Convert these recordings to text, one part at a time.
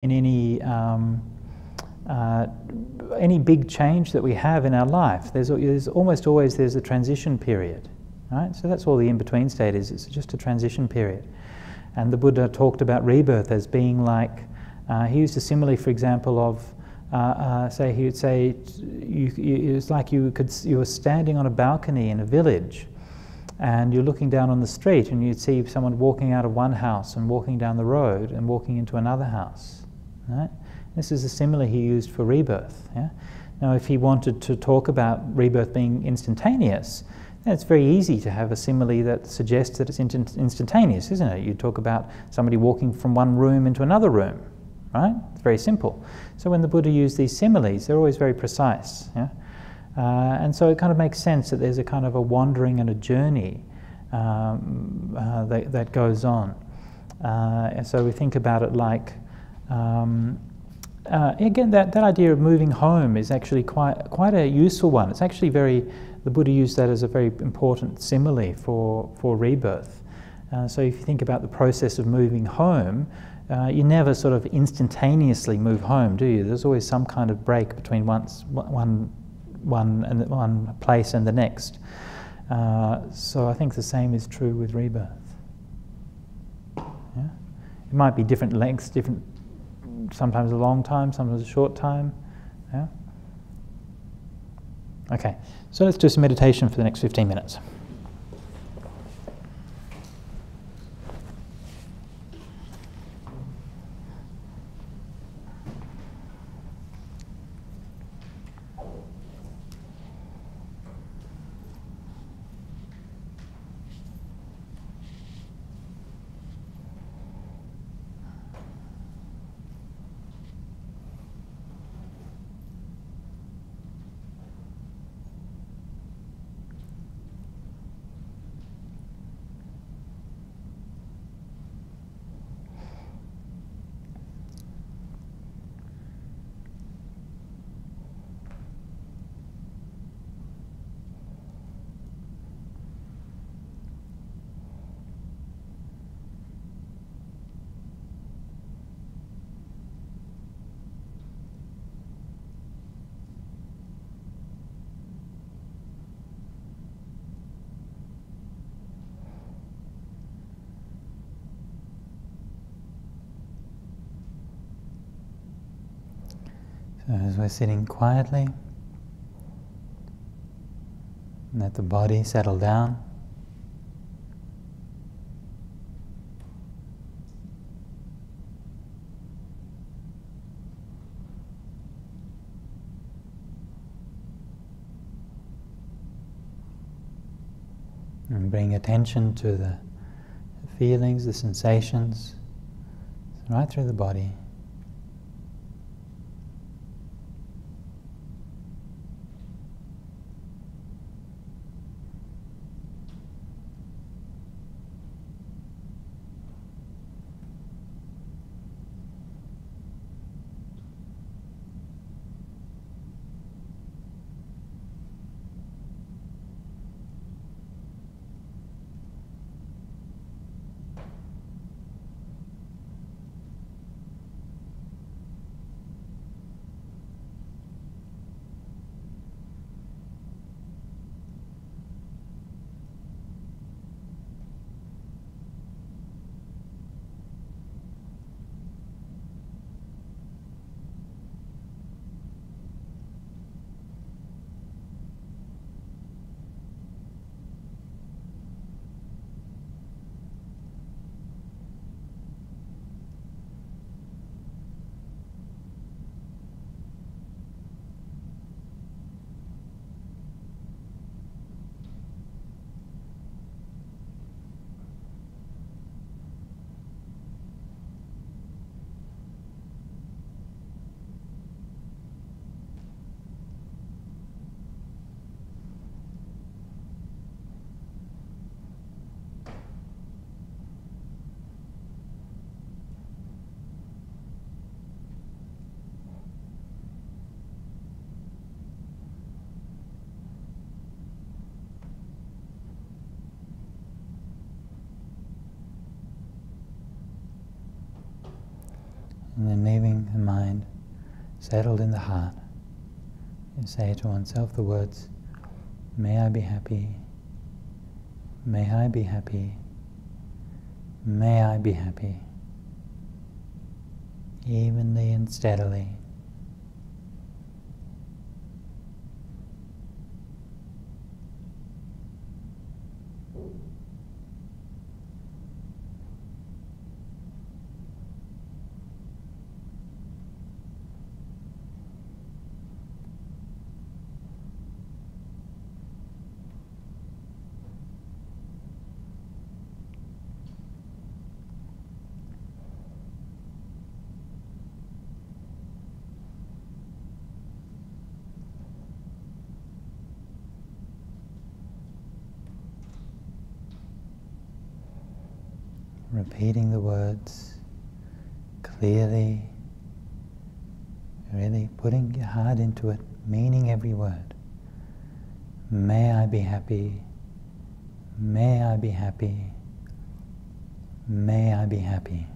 in any big change that we have in our life, there's almost always a transition period, right? So that's all the in-between state is. It's just a transition period. And the Buddha talked about rebirth as being like, he used a simile, for example, of he would say, it was like you were standing on a balcony in a village, and you're looking down on the street, and you'd see someone walking out of one house and walking down the road and walking into another house. Right? This is a simile he used for rebirth. Yeah? Now, if he wanted to talk about rebirth being instantaneous, then it's very easy to have a simile that suggests that it's instantaneous, isn't it? You talk about somebody walking from one room into another room, right? It's very simple. So when the Buddha used these similes, they're always very precise. Yeah? And so it kind of makes sense that there's a kind of a wandering and a journey that goes on. And so we think about it like, again, that idea of moving home is actually quite a useful one. It's actually the Buddha used that as a very important simile for rebirth. So if you think about the process of moving home, you never sort of instantaneously move home, do you? There's always some kind of break between one place and the next. So I think the same is true with rebirth. Yeah? It might be different lengths, sometimes a long time, sometimes a short time. Yeah? Okay, so let's do some meditation for the next 15 minutes. So as we're sitting quietly, let the body settle down. And bring attention to the feelings, the sensations, right through the body. then leaving the mind settled in the heart, you say to oneself the words, may I be happy, may I be happy, may I be happy, evenly and steadily. Repeating the words clearly, really putting your heart into it, meaning every word. May I be happy, may I be happy, may I be happy.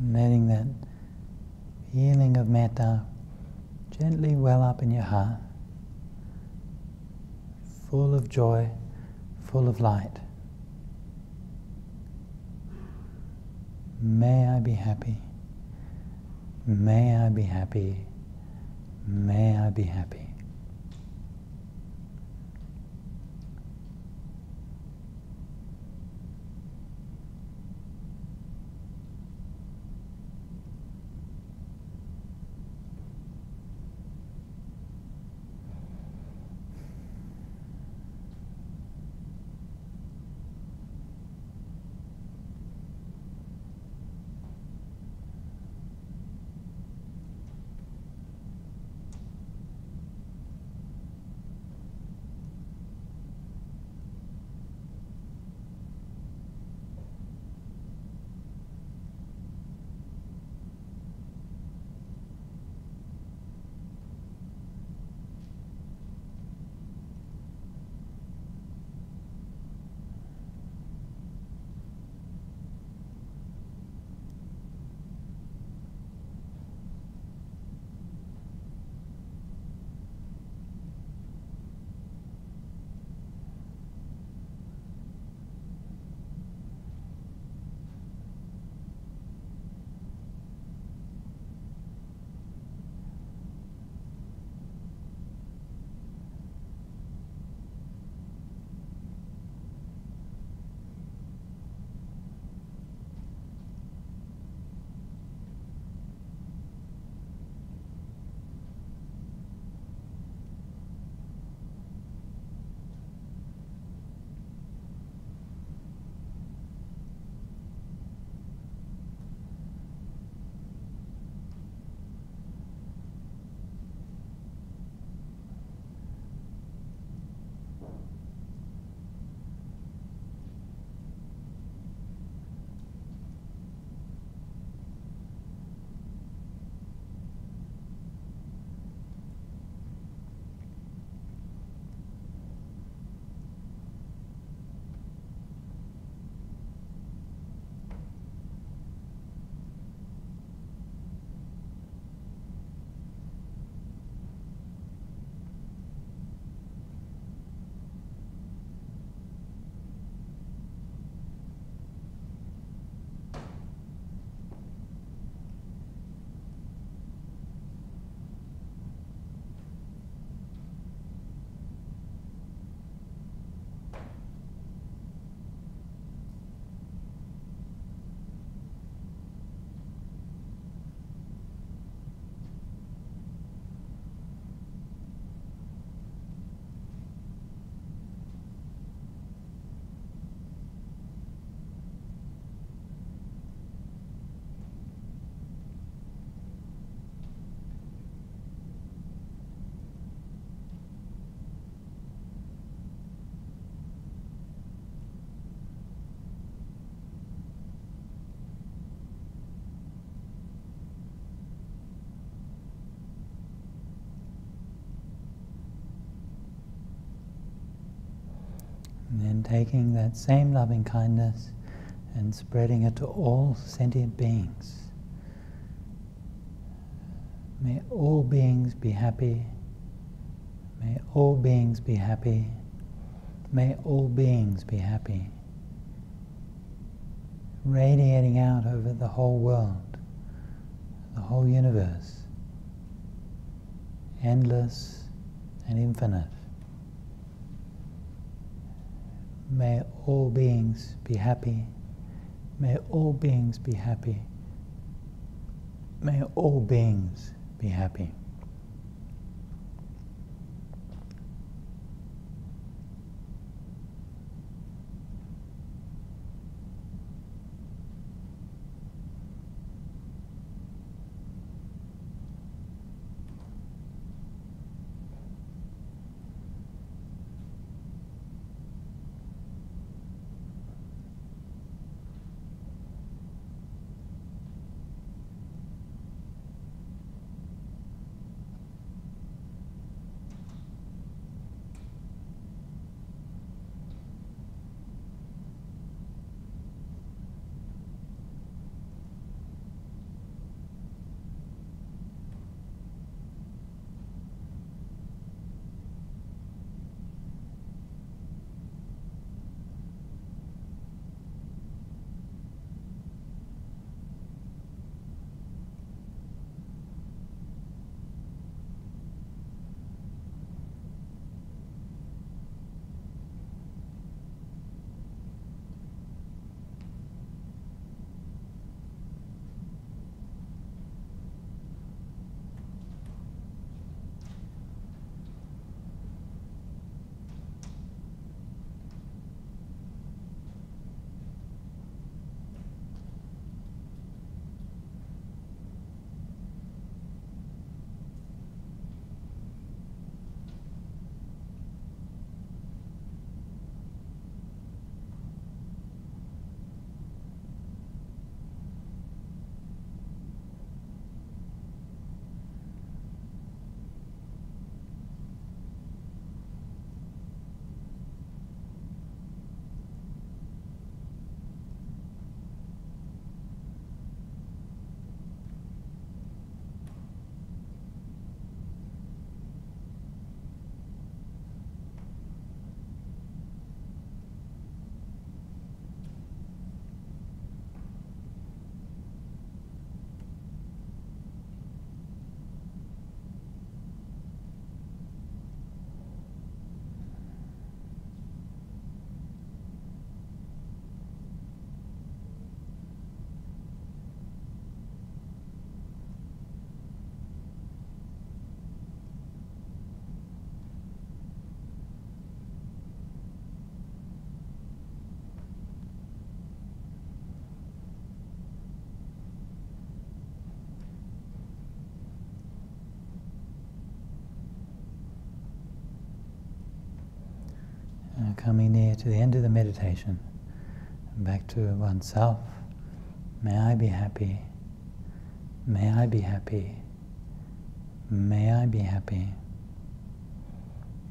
Letting that feeling of metta gently well up in your heart, full of joy, full of light. May I be happy, may I be happy, may I be happy. And taking that same loving kindness and spreading it to all sentient beings. May all beings be happy. May all beings be happy. May all beings be happy. Radiating out over the whole world, the whole universe, endless and infinite. May all beings be happy. May all beings be happy. May all beings be happy. Coming near to the end of the meditation, back to oneself. May I be happy. May I be happy. May I be happy.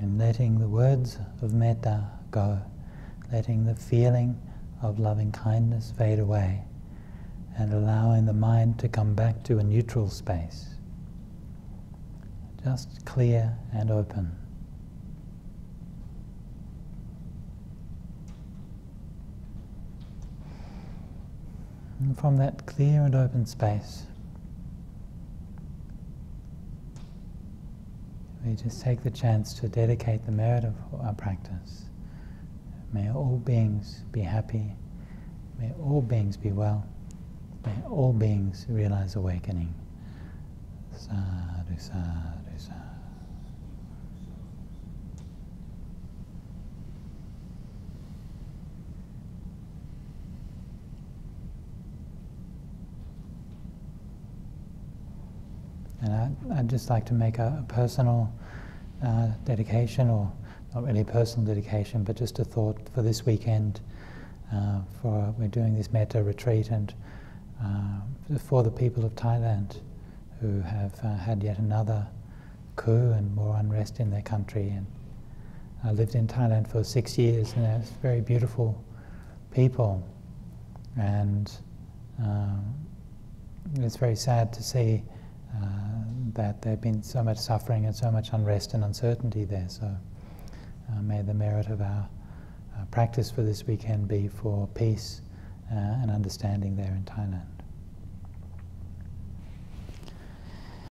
And letting the words of metta go, letting the feeling of loving kindness fade away, and allowing the mind to come back to a neutral space, just clear and open. And from that clear and open space, we just take the chance to dedicate the merit of our practice. May all beings be happy. May all beings be well. May all beings realize awakening. Sadhu, sadhu, sadhu. And I'd just like to make a personal dedication, or not really a personal dedication, but just a thought for this weekend. We're doing this metta retreat, and for the people of Thailand who have had yet another coup and more unrest in their country, and I lived in Thailand for 6 years, and it's very beautiful people, and it's very sad to see that there's been so much suffering and so much unrest and uncertainty there. So may the merit of our practice for this weekend be for peace and understanding there in Thailand.